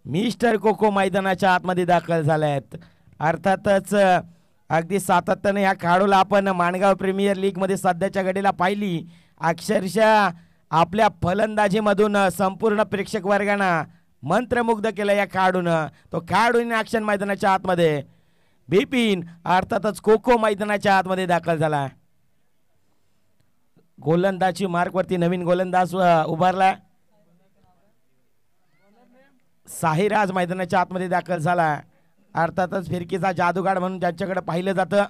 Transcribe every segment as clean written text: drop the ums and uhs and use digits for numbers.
Mister cocoa मैदानाच्या आतमध्ये दाखल झालेत. अर्थातच अगदी सातत्याने या खेळाडूला आपण माणगाव प्रीमियर लीग मध्ये सध्याच्या घडीला पाहिली. अक्षरशः आपल्या फलंदाजीमधून संपूर्ण प्रेक्षक वर्गांना मंत्रमुग्ध केलं या खेळाडूनं. तो खेळाडूने ॲक्शन मैदानाच्या आतमध्ये बिपिन अर्थातच कोको मैदानाच्या आतमध्ये दाखल झाला. गोलंदाजी मार्कवरती नवीन गोलंदाज उभारला. साहिराज मैदानाच्या आतमध्ये दाखल झाला. अर्थातच फिरकीचा जादूगार म्हणून ज्यांच्याकडे पाहिलं जातं.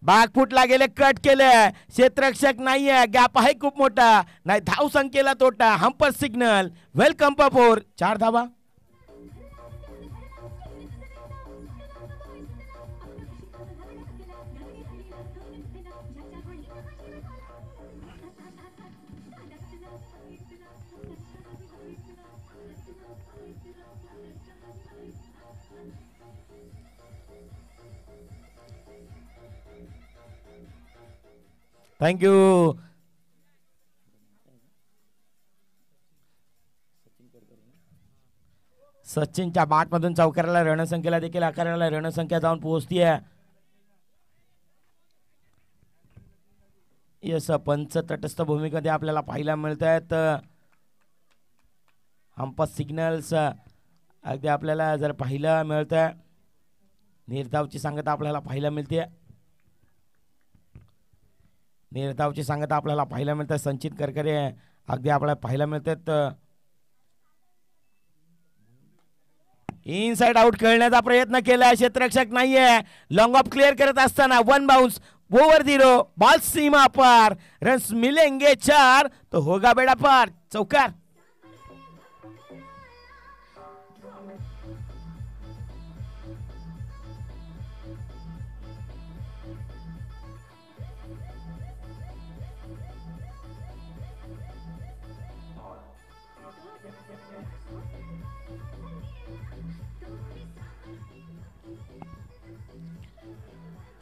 बाग फुटला गेले, कट केले, क्षेत्ररक्षक नाहीये, गॅप आहे खूप मोठा, नाही धाव संख्येला तोटा. हंपर सिग्नल, वेलकम फॉर 4 धावा. थँक्यू. सचिनच्या बाटमधून चौकाराला रणसंख्येला देखील आकाराला रणसंख्या जाऊन पोहोचतीये. यस पंच तटस्थ भूमिकेमध्ये आपल्याला पाहायला मिळत आहेत. हंपर सिग्नल्स अगदी आपल्याला जर पाहायला मिळत आहे. निर्धावची सांगता आपल्याला पाहायला मिळते. निर्धावची सांगता आपल्याला पाहायला मिळते. संचित करकरे अगदी आपल्याला पाहायला मिळतात. इनसाइड आउट खेळण्याचा प्रयत्न केला, क्षेत्ररक्षक नाहीये. लॉंग ऑफ क्लिअर करत असताना 1 बाउंस ओव्हर 0, बॉल सीमा पार, रन्स मिलेंगे 4 तो होगा बेड़ा पार. चौकार.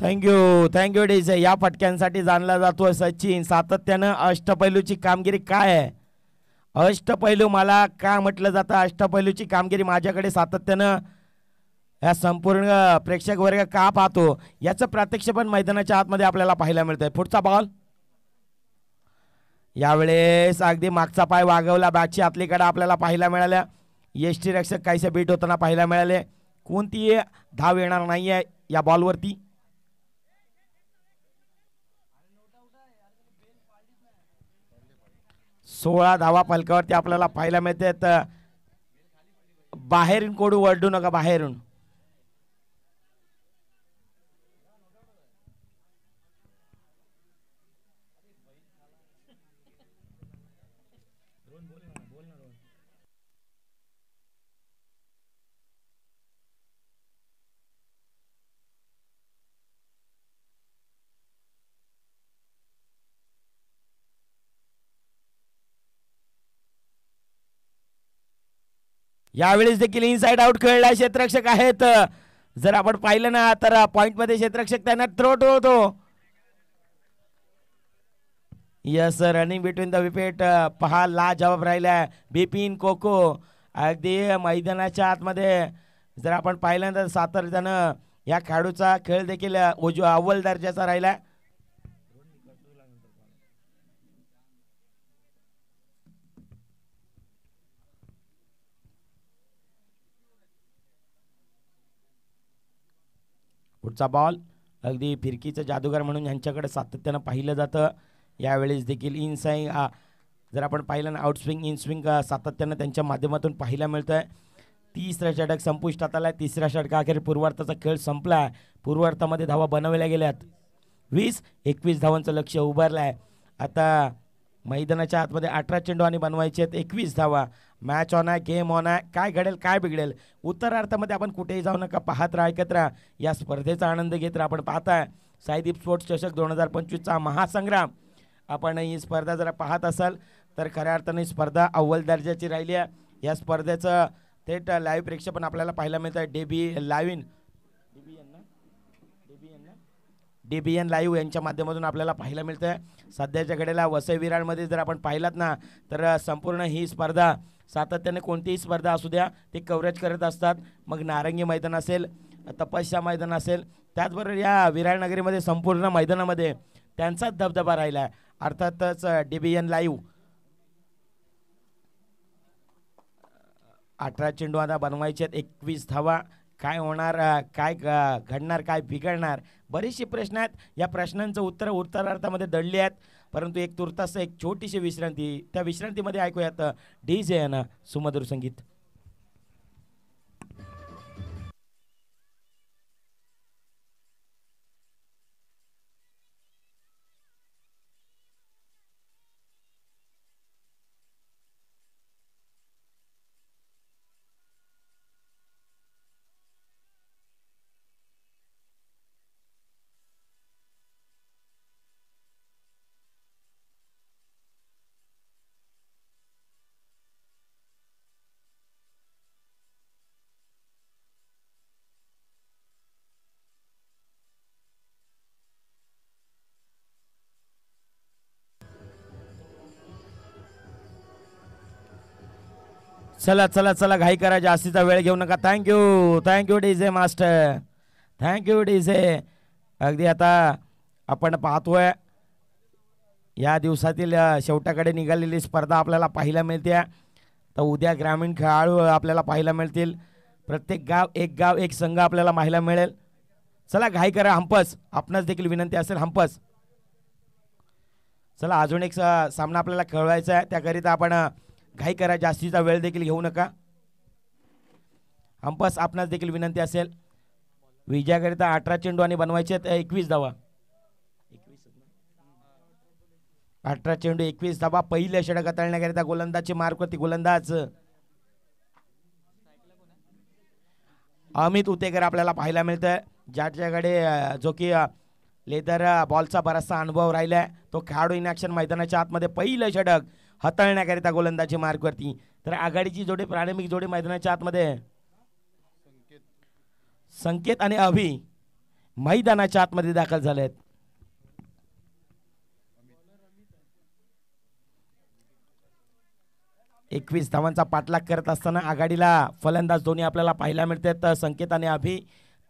Thank you DJ. या फटक्यांसाठी जाणला जातो सचिन. सातत्यानं अष्टपैलूची कामगिरी काय आहे? अष्टपैलू मला काय म्हटलं जातं? अष्टपैलूची कामगिरी माझ्याकडे सातत्यानं या संपूर्ण प्रेक्षक वर्ग का पाहतो याचं प्रत्यक्ष पण मैदानाच्या आतमध्ये आपल्याला पाहायला मिळतंय. पुढचा बॉल यावेळेस अगदी मागचा पाय वागवला बॅटची आतलीकडे आपल्याला पाहायला मिळाल्या. यष्टी रक्षक काहीसे बीट होताना पाहायला मिळाले. कोणतीही धाव येणार नाहीये या बॉलवरती. सोळा धावा फलकावरती आपल्याला पाहायला मिळतात. बाहेरून कोडू वरडू नका, बाहेरून. यावेळेस देखील इनसाइड आउट खेळला क्षेत्ररक्षक आहेत. जर आपण पाहिलं ना तर पॉइंट मध्ये क्षेत्ररक्षक त्यांना थ्रोट होतो. Yes running between the wicket पहा ला जवाब राहिला बिपिन कोको. अगदी मैदानाच्या आतमध्ये जर आपण पाहिलं तर सातत्यानं या खेळाडूचा खेळ देखील अव्वल दर्जाचा राहिला. पुढचा बॉल अगदी फिरकीचं जादूगार म्हणून यांच्याकडे सातत्यानं पाहिलं जातं. यावेळेस देखील इन स्विंग जर आपण पाहिलं ना आउट स्विंग इन स्विंग सातत्यानं त्यांच्या माध्यमातून पाहायला मिळतंय. तिसरा षटक संपुष्टात आलाय. तिसऱ्या षटकाअखेर पूर्वार्धाचा खेळ संपला. पूर्वार्धामध्ये धावा बनवल्या गेल्यात. 20-21 धावांचं लक्ष उभारलंय. आता मैदानाच्या आतमध्ये 18 चेंडू आणि बनवायचे आहेत. 21 धावा. मॅच ऑन आहे, गेम ऑन आहे. काय घडेल काय बिघडेल उत्तरार्धामध्ये आपण कुठेही जाऊ नका, पाहत राहा, ऐकत राहा. या स्पर्धेचा आनंद घेत राहा. आपण पाहताय साईदीप स्पोर्ट्स चषक 2025चा महासंग्राम. आपण ही स्पर्धा जरा पाहत असाल तर खऱ्या अर्थाने स्पर्धा अव्वल दर्जाची राहिली आहे. या स्पर्धेचं थेट लाईव्ह प्रेक्षेपण आपल्याला पाहायला मिळतं आहे. DBN लाईव्ह यांच्या माध्यमातून आपल्याला पाहायला मिळतं आहे. सध्याच्या घडीला वसई विरारमध्ये जर आपण पाहिलात ना तर संपूर्ण ही स्पर्धा सातत्याने कोणतीही स्पर्धा असू द्या ते कव्हरेज करत असतात. मग नारंगी मैदान असेल, तपस्या मैदान असेल, त्याचबरोबर या विराळनगरीमध्ये संपूर्ण मैदानामध्ये त्यांचाच दबदबा राहिला आहे. अर्थातच DBN लाईव्ह 18 चेंडू आता बनवायचे आहेत, 21 धावा. काय होणार, काय घडणार, काय बिघडणार, बरेचसे प्रश्न आहेत. या प्रश्नांचं उत्तरार्थामध्ये दडली आहेत. परंतु एक तुर्तास एक छोटीशी विश्रांती, त्या विश्रांतीमध्ये ऐकूयात DJ यांना सुमधुर संगीत. चला चला चला, घाई करा, जास्तीचा वेळ घेऊ नका. Thank you DJ master, thank you DJ. अगदी आता आपण पाहतोय या दिवसातील शेवटाकडे निघालेली स्पर्धा आपल्याला पाहायला मिळते. तर उद्या ग्रामीण खेळाडू आपल्याला पाहायला मिळतील. प्रत्येक गाव एक संघ आपल्याला पाहायला मिळेल. चला घाई करा, हंपस आपणास देखील विनंती असेल, हंपस. चला अजून एक सामना आपल्याला खेळवायचा आहे, त्याकरिता आपण घाई करा, जास्तीचा वेळ देखील घेऊ नका. हंपस आपणास देखील विनंती असेल. विजयाकरिता 18 चेंडू आणि बनवायचे 21 धावा. 18 चेंडू 21 धावा. पहिले षटक हाताळण्याकरिता गोलंदाजचे मार्कवरती गोलंदाज अमित उतेकर आपल्याला पाहायला मिळतंय, ज्याच्याकडे जो की लेदर बॉलचा बराचसा अनुभव राहिलाय. तो खेळाडू इन ॲक्शन मैदानाच्या आतमध्ये पहिलं षटक हाताळण्याकरिता गोलंदाजी मार्कवरती. तर आघाडीची जोडी, प्रारंभिक जोडी मैदानाच्या आतमध्ये संकेत आणि अभि मैदानाच्या आतमध्ये दाखल झाले आहेत. एकवीस धावांचा पाठलाग करत असताना आघाडीला फलंदाज दोन्ही आपल्याला पाहायला मिळतात, संकेत आणि अभि.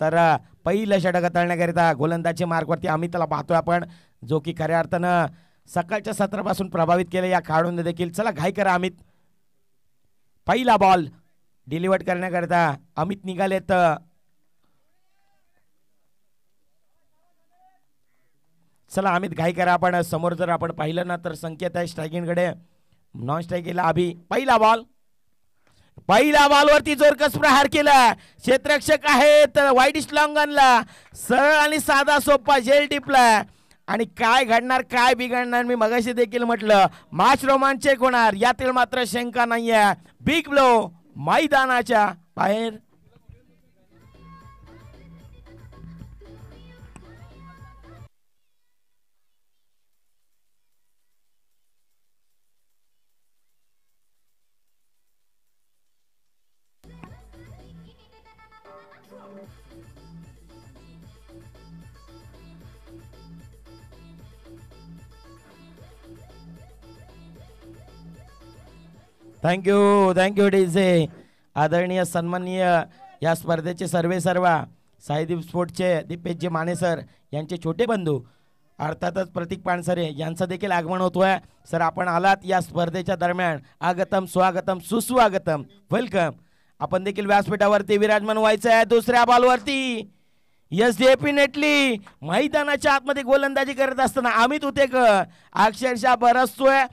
तर पहिलं षटक हाताळण्याकरिता गोलंदाजी मार्कवरती अमितला पाहतोय आपण, जो की खऱ्या अर्थानं सकाळच्या सत्रापासून प्रभावित केले या खेळाडूंनी देखील. चला घाई करा अमित. पहिला बॉल डिलिव्हर करण्याकरिता अमित निघालेत. चला अमित घाई करा. आपण समोर जर आपण पाहिलं ना तर संकेत आहे स्ट्रायकिंगकडे, नॉन स्ट्रायकिंगला अभि. पहिला बॉलवरती जोरकस प्रहार केला. क्षेत्ररक्षक आहेत वाईट लॉंगनला, सरळ आणि साधा सोपा जेल टिपला. आणि काय घडणार, काय बिघडणार, मी मगाशी देखील म्हटलं, मॅच रोमांचक होणार, यातील मात्र शंका नाहीये. बिग ब्लो मैदानाच्या बाहेर. Thank you DJ. आदरणीय सन्माननीय या स्पर्धेचे सर्वेसर्वा साईदीप स्पोर्टचे दीपेशजी माने सर यांचे छोटे बंधू अर्थातच प्रतीक पानसरे यांचं देखील आगमन होतोय. सर आपण आलात या स्पर्धेच्या दरम्यान, आगतम स्वागतम सुस्वागतम, वेलकम. आपण देखील व्यासपीठावरती विराजमान व्हायचं आहे. दुसऱ्या बॉलवरती यस डेफिनेटली मैदानाच्या आतमध्ये गोलंदाजी करत असताना अमित उतेकर अक्षरशः बरसतोय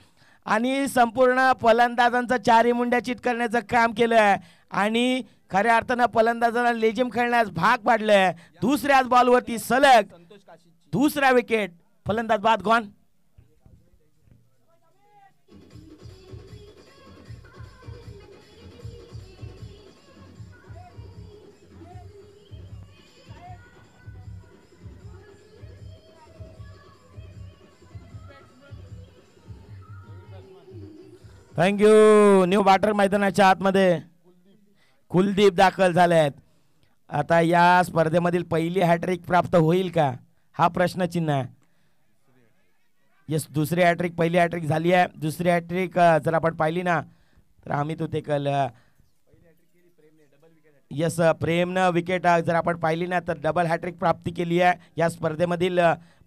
आणि संपूर्ण फलंदाजांचा चारी मुंड्या चित करण्याचं काम केलंय आणि खऱ्या अर्थानं फलंदाजाला लेजिम खेळण्यास भाग पाडलंय. दुसऱ्याच बॉलवरती सलग दुसरा विकेट, फलंदाज बाद गॉन. थँक्यू. न्यू बॅटर मैदानाच्या आतमध्ये कुलदीप दाखल झाले आहेत. आता या स्पर्धेमधील पहिली हॅट्रिक प्राप्त होईल का, हा प्रश्नचिन्ह आहे. यस, दुसरी हॅट्रिक, पहिली हॅट्रिक झाली आहे. दुसरी हॅट्रिक जर आपण पाहिली ना तर अमित उतेकल यस प्रेमनं विकेट जर आपण पाहिली ना तर डबल हॅट्रिक प्राप्ती केली आहे या स्पर्धेमधील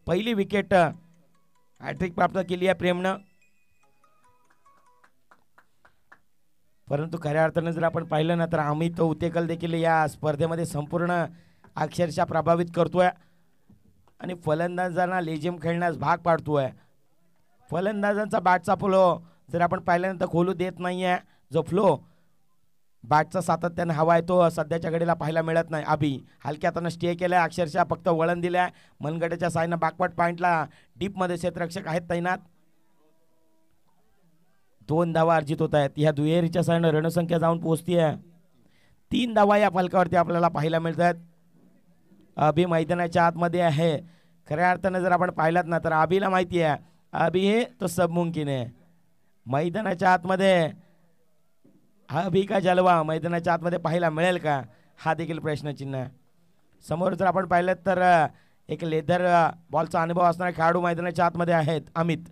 पहिली विकेट हॅट्रिक प्राप्त केली आहे प्रेमनं. परंतु खऱ्या अर्थानं जर आपण पाहिलं ना तर अमित उतेकल देखील या स्पर्धेमध्ये संपूर्ण अक्षरशः प्रभावित करतोय आणि फलंदाजांना लेझिम खेळण्यास भाग पाडतोय. फलंदाजांचा बॅटचा फ्लो जर आपण पाहिल्यानंतर खोलू देत नाहीये. जो फ्लो बॅटचा सातत्याने हवा आहे तो सध्याच्या घडीला पाहायला मिळत नाही. अभि हलक्या हातानं स्टे केलाय अक्षरशः फक्त वळण दिलंय. मनगटाच्या साईनं बॅकवर्ड पॉइंटला डीपमध्ये क्षेत्ररक्षक आहेत तैनात. 2 धावा अर्जित होत आहेत. या दुहेरीच्या साईनं रणसंख्या जाऊन पोहोचतीये 3 धावा या फलकावरती आपल्याला पाहायला मिळतात. अभि मैदानाच्या आतमध्ये आहे. खऱ्या अर्थानं जर आपण पाहिलात ना तर अभिला माहिती आहे अभि हे तो सब मुमकिन आहे. मैदानाच्या आतमध्ये अभि का जलवा मैदानाच्या आतमध्ये पाहायला मिळेल का हा देखील प्रश्नचिन्ह आहे. समोर जर आपण पाहिलं तर एक लेदर बॉलचा अनुभव असणारे खेळाडू मैदानाच्या आतमध्ये आहेत. अमित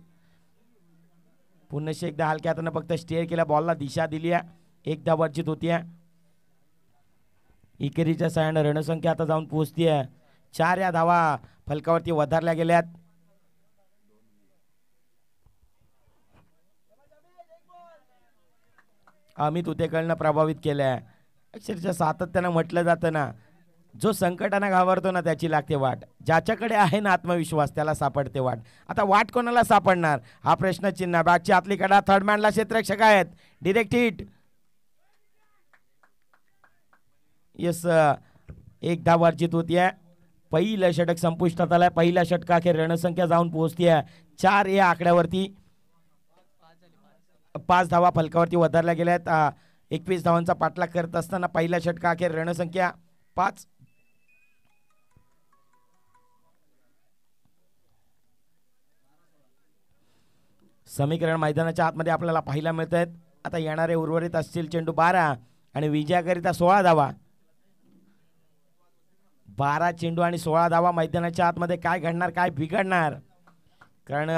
पुन्हा एकदा हलक्या हातानं फक्त स्टेअर केल्या बॉलला दिशा दिली आहे. 1 धाव अर्जित होती आहे. इकेरीच्या साहाय्याने रणसंख्या आता जाऊन पोहोचती आहे 4 या धावा फलकावरती वधारल्या गेल्यात. अमित उतेकलनं प्रभावित केलंय. अक्षरशः सातत्यानं म्हटलं जातं ना जो संकटानं घाबरतो ना त्याची लागते वाट. ज्याच्याकडे आहे ना आत्मविश्वास त्याला सापडते वाट. आता वाट कोणाला सापडणार हा प्रश्नचिन्ह. बॅटची आतली कडा थर्ड मॅनला क्षेत्ररक्षक आहेत. डिरेक्ट हिट यस 1 धाव अर्जित होतीये. पहिलं षटक संपुष्टात आलंय. पहिल्या षटकाखेर रणसंख्या जाऊन पोहोचतीये 4 या आकड्यावरती. 5 धावा फलकावरती वधारल्या गेल्यात. 21 धावांचा पाठलाग करत असताना पहिल्या षटकाखेर रणसंख्या 5. समीकरण मैदानाच्या आतमध्ये आपल्याला पाहायला मिळत आहेत. आता येणारे उर्वरित असतील चेंडू 12 आणि विजयाकरिता 16 धावा. 12 चेंडू आणि 16 धावा. मैदानाच्या आतमध्ये काय घडणार काय बिघडणार. कारण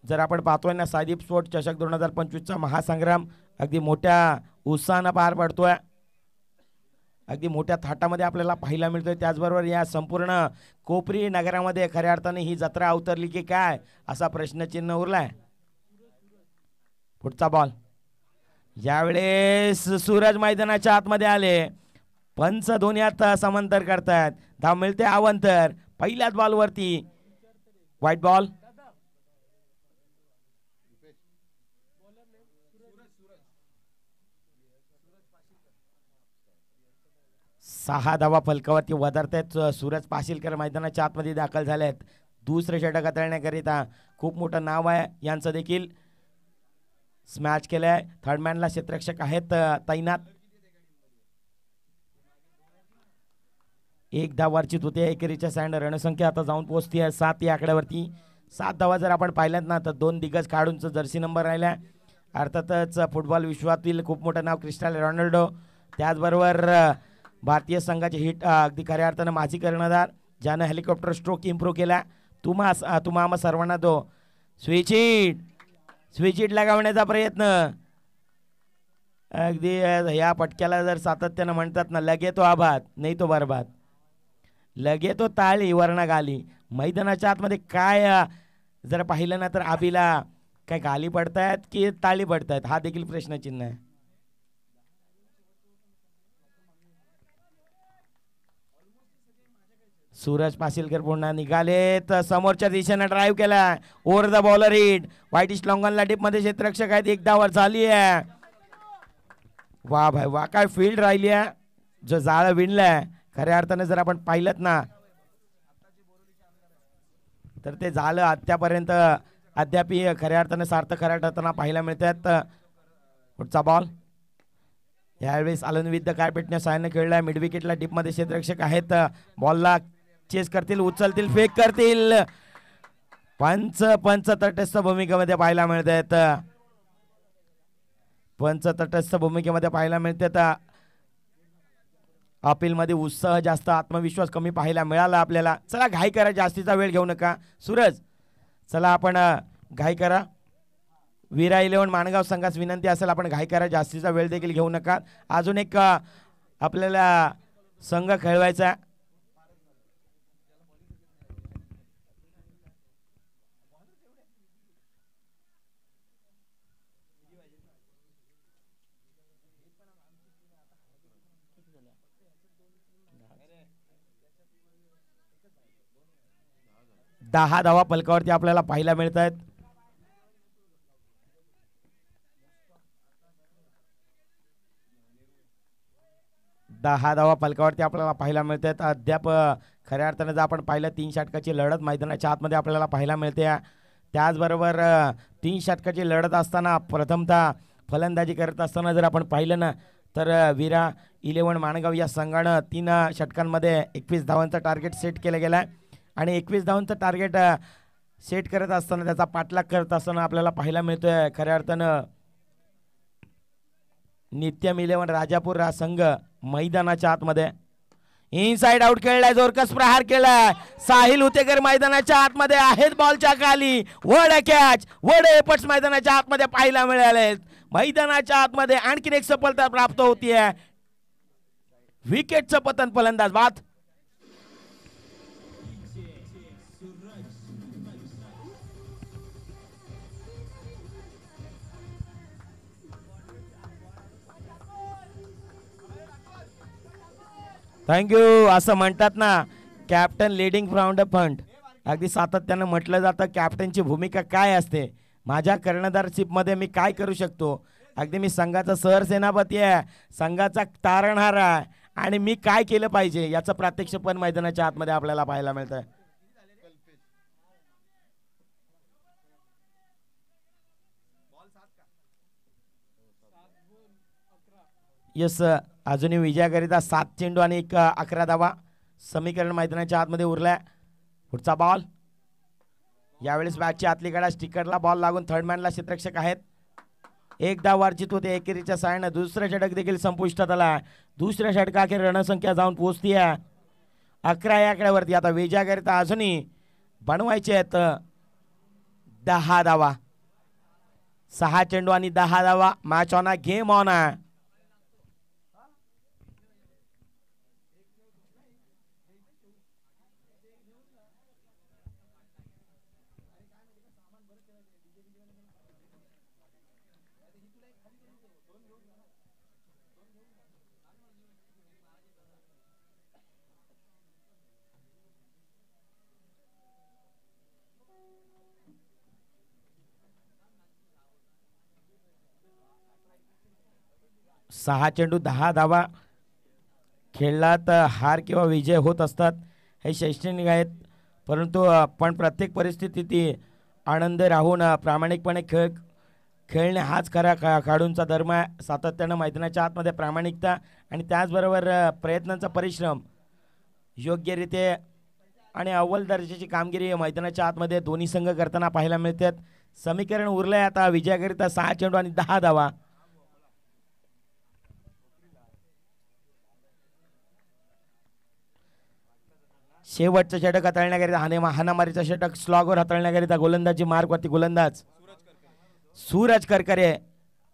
जर आपण पाहतोय ना सादीप स्पोर्ट चषक 2025चा महासंग्राम अगदी मोठ्या उत्साहानं पार पडतोय. अगदी मोठ्या थाटामध्ये आपल्याला पाहायला मिळतोय. त्याचबरोबर या संपूर्ण कोपरी नगरामध्ये खऱ्या अर्थाने ही जत्रा अवतरली की काय असा प्रश्नचिन्ह उरलाय. पुढचा बॉल यावेळेस सूरज मैदानाच्या आतमध्ये आले. पंच दोन्हीत समांतर करतायत. धाव मिळते अवंतर. पहिल्याच बॉलवरती व्हाईट बॉल. सहा धावा फलकावरती वधारतायत. सूरज पाशीलकर मैदानाच्या आतमध्ये दाखल झाले आहेत. दुसरे षटक हाताळण्याकरिता खूप मोठं नाव आहे यांचं देखील. स्मॅच केलंय. थर्ड मॅनला क्षेत्ररक्षक आहेत तैनात. 1 धाव अर्जित होते. एकेरीच्या साइड रणसंख्या आता जाऊन पोहोचती आहे 7 या आकड्यावरती. 7 धावा जर आपण पाहिल्यात ना तर 2 दिग्गज खेळाडूंचा जर्सी नंबर राहिला. अर्थातच फुटबॉल विश्वातील खूप मोठं नाव क्रिस्टियानो रोनाल्डो. त्याचबरोबर भारतीय संघाचे हिट अगदी खऱ्या अर्थानं माजी कर्णधार ज्यानं हेलिकॉप्टर स्ट्रोक इम्प्रूव्ह केला. तुम्हा सर्वांना तो स्विच लगावण्याचा प्रयत्न. अगदी या पटक्याला जर सातत्यानं म्हणतात ना लगे तो आबाद नाही तो बरबाद. लगे तो ताळी वर्ण गाली. मैदानाच्या आतमध्ये काय जर पाहिलं ना तर अभिला काय गाली पडतायत की ताळी पडतायत हा देखील प्रश्नचिन्ह आहे. सूरज पाशीलकर पुन्हा निघाले तर समोरच्या दिशेने ड्राईव्ह केला. Over the bowler hit. व्हाईटिश लॉंगनला डीप मध्ये क्षेत्ररक्षक आहेत. 1 धाव झाली आहे. वा भाई वा काय फील्ड राहिली आहे. जो जाळं विणलंय खऱ्या अर्थाने जर आपण पाहिलं ना तर ते झालं आतापर्यंत अद्याप खऱ्या अर्थाने सार्थक खऱ्या ठरताना पाहायला मिळतात. पुढचा बॉल यावेळेस आलन विथ द कार्पेटने सायनं खेळलाय. मिड विकेटला डीप मध्ये क्षेत्ररक्षक आहेत. बॉलला चेस करतील उचलतील फेक करतील. पंच तटस्थ भूमिकेमध्ये पाहायला मिळतात. पंच तटस्थ भूमिकेमध्ये पाहायला मिळतात. अपील मध्ये उत्साह जास्त आत्मविश्वास कमी पाहायला मिळाला आपल्याला. चला घाई करा जास्तीचा वेळ घेऊ नका. सूरज चला आपण घाई करा. वीरा इलेव्हन माणगाव संघास विनंती असेल आपण घाई करा, जास्तीचा वेळ देखील घेऊ नका. अजून एक आपल्याला संघ खेळवायचा. दहा धावा फलकावरती आपल्याला पाहायला मिळत आहेत. दहा धावा फलकावरती आपल्याला पाहायला मिळत आहेत. अद्याप खऱ्या अर्थानं जर आपण पाहिलं 3 षटकाची लढत मैदानाच्या आतमध्ये आपल्याला पाहायला मिळते. त्याचबरोबर 3 षटकाची लढत असताना प्रथमतः फलंदाजी करत असताना जर आपण पाहिलं ना तर वीरा इलेव्हन माणगाव या संघानं 3 षटकांमध्ये 21 धावांचं टार्गेट सेट केलं गेलं आहे आणि 21 धावांचं टार्गेट सेट करत असताना त्याचा पाठलाग करत असताना आपल्याला पाहायला मिळतोय खऱ्या अर्थानं नित्यम इलेव्हन राजापूर हा संघ मैदानाच्या आतमध्ये. इनसाइड आउट खेळलाय, जोरकस प्रहार केलाय. साहिल उतेकर मैदानाच्या आतमध्ये आहेत, बॉलच्या खाली वड कॅच. वड एपट्स मैदानाच्या आतमध्ये पाहायला मिळाले. मैदानाच्या आतमध्ये आणखीन एक सफलता प्राप्त होतीये. विकेटचं पतन, फलंदाज बाद. थँक्यू. असं म्हणतात ना, captain leading from the front. अगदी सातत्यानं म्हटलं जातं कॅप्टनची भूमिका काय असते, माझ्या कर्णधारशिपमध्ये मी काय करू शकतो. अगदी मी संघाचा सरसेनापती आहे, संघाचा तारणहार आहे आणि मी काय केलं पाहिजे याचं प्रात्यक्षिक पण मैदानाच्या आतमध्ये आपल्याला पाहायला मिळतं. यस, अजूनही विजयाकरिता 7 चेंडू आणि 11 धावा समीकरण मैदानाच्या आतमध्ये उरलाय. पुढचा बॉल यावेळेस बॅटची आतली कडा स्टिकरला बॉल लागून थर्ड मॅनला क्षेत्ररक्षक आहेत. 1 धाव वार्जित होते एकेरीच्या साहाय्यानं. दुसरं षटक देखील संपुष्टात आला. दुसऱ्या षटकाखेर रणसंख्या जाऊन पोहोचती आहे 11 या आकड्यावरती. आता विजयाकरिता अजूनही बनवायचे आहेत 10 धावा. 6 चेंडू आणि 10 धावा. मॅच ऑन, गेम ऑन आहे. सहा चेंडू 10 धावा खेळला तर हार किंवा विजय होत असतात, हे शैक्षणिक आहेत. परंतु पण प्रत्येक परिस्थितीत आनंद राहून प्रामाणिकपणे खेळणे हाच खरा खेळाडूंचा धर्म आहे. सातत्यानं मैदानाच्या आतमध्ये प्रामाणिकता आणि त्याचबरोबर प्रयत्नांचा परिश्रम, योग्यरीत्या आणि अव्वल दर्जाची कामगिरी मैदानाच्या आतमध्ये दोन्ही संघ करताना पाहायला मिळतात. समीकरण उरलंय आता विजयाकरिता 6 चेंडू आणि 10 धावा. शेवटचं षटक हाताळण्याकरिता हाणामारीचं षटक स्लॉगवर हाताळण्याकरिता गोलंदाजी मार्गवरती गोलंदाज सूरज करकरे.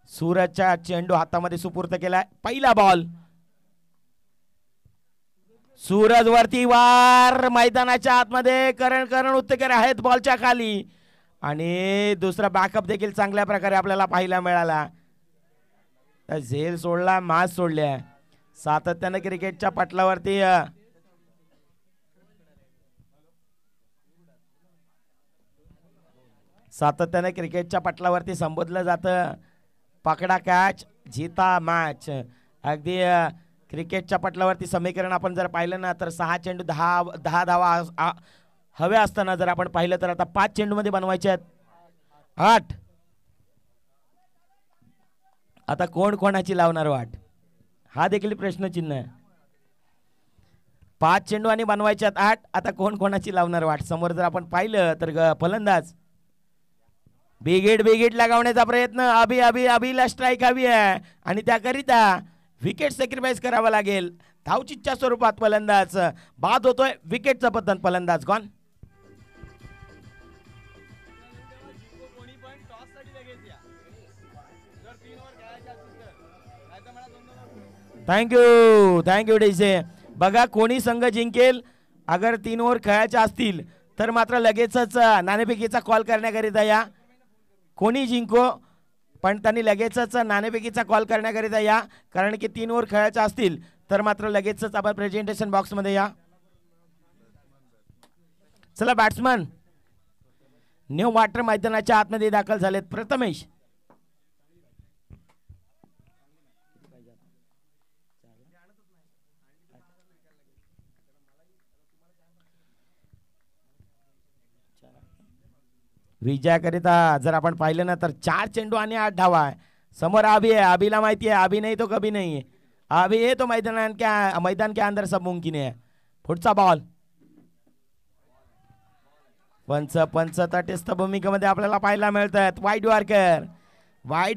सूरजच्या चेंडू हातामध्ये सुपूर्त केलाय. पहिला बॉल सूरज वरती वार. मैदानाच्या आतमध्ये करण उत्तेकर आहेत बॉलच्या खाली आणि दुसरा बॅकअप देखील चांगल्या प्रकारे आपल्याला पाहायला मिळाला. झेल सोडला, मास सोडल्या. सातत्याने क्रिकेटच्या पटलावरती संबोधलं जातं पकडा कॅच जीता मॅच. अगदी क्रिकेटच्या पटलावरती समीकरण आपण जर पाहिलं ना तर 6 चेंडू 10 धावा हवे असताना जर आपण पाहिलं तर आता 5 चेंडू मध्ये बनवायचे आहेत 8. आता कोण कोणाची लावणार वाट, हा देखील प्रश्नचिन्ह आहे. 5 चेंडू आणि बनवायचे आहेत 8. आता कोण कोणाची लावणार वाट. समोर जर आपण पाहिलं तर फलंदाज बिगेट लगावण्याचा प्रयत्न. अभिला स्ट्राईक हवी आहे आणि त्याकरिता विकेट सॅक्रिफाईस करावा लागेल. धावचितच्या स्वरूपात फलंदाज बाद होतोय. विकेटचं पतन, फलंदाज गॉन. Thank you DJ. बघा कोणी संघ जिंकेल अगर 3 ओव्हर खेळायच्या असतील तर मात्र लगेचच नाणेफेकीचा कॉल करण्याकरिता या. कोणी जिंको पण त्यांनी लगेचच नाणेफेकीचा कॉल करण्याकरिता या, कारण की 3 ओव्हर खेळायच्या असतील तर मात्र लगेचच आपण प्रेझेंटेशन बॉक्स मध्ये या. चला बॅट्समन न्यू वाटर मैदानाच्या आतमध्ये दाखल झालेत. प्रथमेश विजयाकरिता जर आपण पाहिलं ना तर 4 चेंडू आणि 8 धावा आहे. समोर आभी आहे. आभीला माहिती आहे आभी नाही तो कभी नाही है. आभी है तो मैदान के अंदर सब मुमकिन है. पुढचा बॉल पंच तटस्थ भूमिकेमध्ये आपल्याला पाहायला मिळतात. वाईड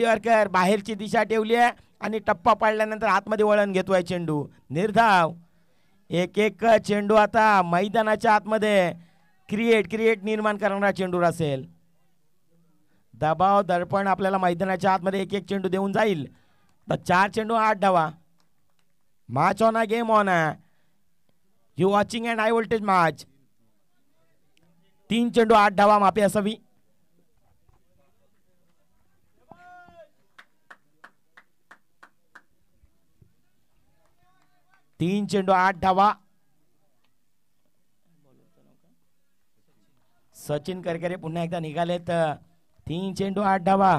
यॉर्कर बाहेरची दिशा ठेवली आहे आणि टप्पा पाडल्यानंतर आतमध्ये वळण घेतोय चेंडू. निर्धाव. एक चेंडू आता मैदानाच्या आतमध्ये क्रिएट निर्माण करणारा चेंडू असेल. दबाव दडपण आपल्याला मैदानाच्या आतमध्ये एक चेंडू देऊन जाईल. तर 4 चेंडू 8 धावा. Match on a game on a you watching and high voltage match. 3 चेंडू 8 धावा माफी असावी. तीन चेंडू 8 धावा. सचिन करकरे पुन्हा एकदा निघालेत. 3 चेंडू 8 धावा.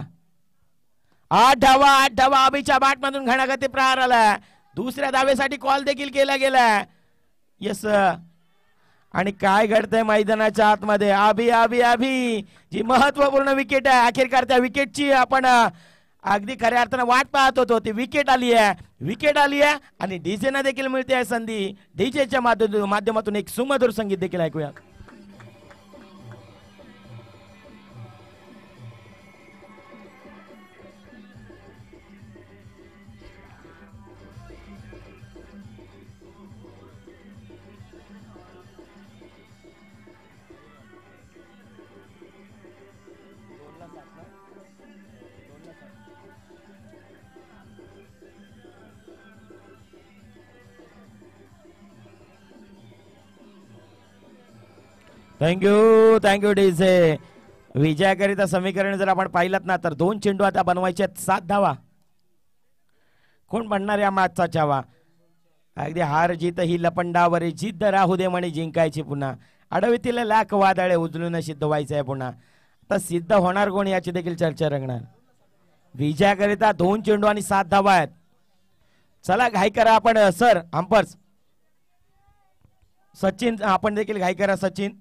8 धावा अभिच्या बॅट मधून घणागती प्रहार आला. दुसऱ्या धावेसाठी कॉल देखील केला गेला. यस. आणि काय घडतंय मैदानाच्या आतमध्ये. अभि जी महत्वपूर्ण विकेट आहे. अखेरकार त्या विकेटची आपण अगदी खऱ्या अर्थानं वाट पाहत होतो. ती विकेट आली आहे आणि डीजेना देखील मिळते आहे संधी. डीजेच्या माध्यमातून एक सुमधुर संगीत देखील ऐकूया. Thank you DJ. विजयाकरिता समीकरण जर आपण पाहिलं ना तर 2 चेंडू आता बनवायचे 7 धावा. कोण बनणार या मॅचचा चावा. अगदी हार जीत ही लपंडावर जिद्द राहू दे म्हणे जिंकायची पुन्हा. अडवितील लाख वादळे उचलून सिद्ध व्हायचं आहे पुन्हा. आता सिद्ध होणार कोण याची देखील चर्चा रंगणार. विजयाकरिता 2 चेंडू आणि 7 धावा आहेत. चला घाई करा आपण सर अंपर्स सचिन आपण देखील घाई करा सचिन.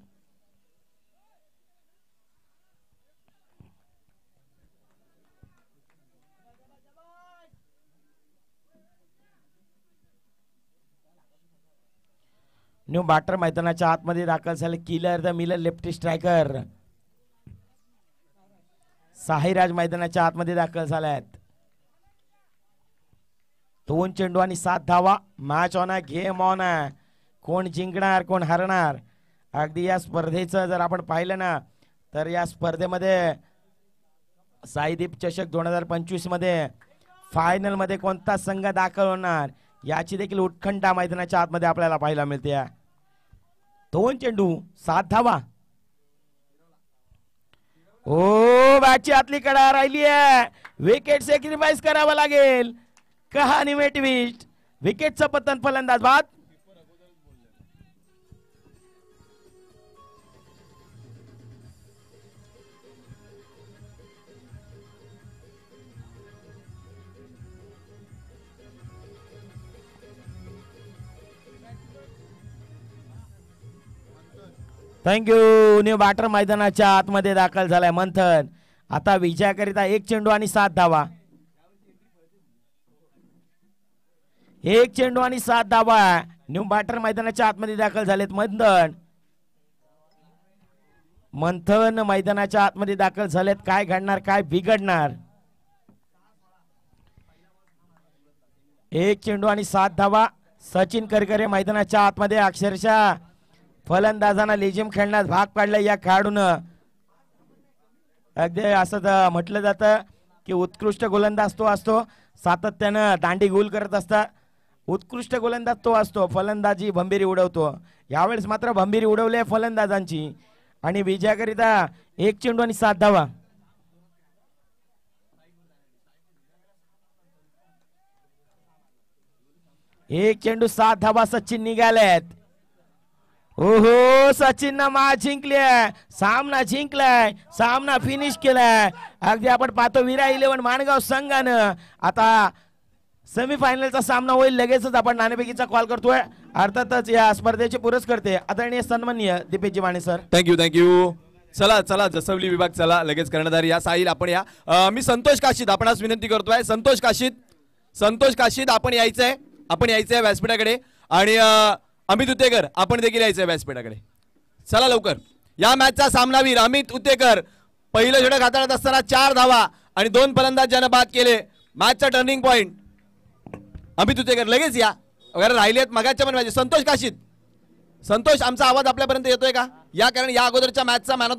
न्यू बॅटर मैदानाच्या आतमध्ये दाखल झाले. Killer the miller lefty striker Sahiraj मैदानाच्या आतमध्ये दाखल झाल्यात. 2 चेंडू आणि 7 धावा. Match on a game on a. कोण जिंकणार कोण हरणार. अगदी या स्पर्धेचं जर आपण पाहिलं ना तर या स्पर्धेमध्ये साईदीप चषक 2025 मध्ये फायनल मध्ये कोणता संघ दाखल होणार याची देखील उत्कंठा मैदानाच्या आतमध्ये आपल्याला पाहायला मिळते. 2 चेंडू 7 धावा. ओ बॅटची आतली कडा राहिली आहे. विकेट सॅक्रिफाईस करावा लागेल. कहाणी में ट्विस्ट. विकेटचं पतन फलंदाज बाद. थँक्यू. न्यू बॅटर मैदानाच्या आतमध्ये दाखल झालाय मंथन. आता विजयाकरिता 1 चेंडू आणि 7 धावा. 1 चेंडू आणि 7 धावा. न्यू बॅटर मैदानाच्या आतमध्ये दाखल झालेत मंथन मैदानाच्या आतमध्ये दाखल झालेत. काय घडणार काय बिघडणार. 1 चेंडू आणि 7 धावा. सचिन करकरे मैदानाच्या आतमध्ये अक्षरशः फलंदाजांना लेजिम खेळण्यास भाग पाडला. या खेळाडून अगदी असं म्हटलं जातं की उत्कृष्ट गोलंदाज तो असतो, सातत्यानं दांडी गुल करत असतात. उत्कृष्ट गोलंदाज तो असतो, फलंदाजी भंबीरी उडवतो. यावेळेस मात्र भंबीरी उडवली फलंदाजांची आणि विजयाकरिता 1 चेंडू आणि 7 धावा. एक चेंडू 7 धावा सचिन निघालेत. ओहो, सचिन मॅच जिंकली, सामना जिंकलाय, सामना फिनिश केलाय. अगदी आपण पाहतो विरा 11 माणगाव संघानं आता सेमीफायनलचा सामना होईल. लगेचच आपण नाणेफेकीचा कॉल करतोय. अर्थातच या स्पर्धेचे पुरस्कर्ते आदरणीय सन्माननीय दीपेशजी माने सर. थँक्यू. चला चला जसवली विभाग चला लगेच कर्णधार या. साहिल आपण या. मी संतोष काशीद आपणास विनंती करतोय. संतोष काशीद आपण यायचंय व्यासपीठाकडे. आणि अमित उतेकर आपण देखील यायचंय व्यासपीठाकडे. चला लवकर. या मॅचचा सामनावीर अमित उतेकर पहिलं षटक हाताळत असताना 4 धावा आणि 2 फलंदाज ज्यानं बाद केले. मॅचचा टर्निंग पॉइंट अमित उतेकर लगेच या. वगैरे राहिलेत मगाच्या पण मॅच. संतोष आमचा आवाज आपल्यापर्यंत येतोय का? या कारण या अगोदरच्या मॅचचा मॅन ऑफ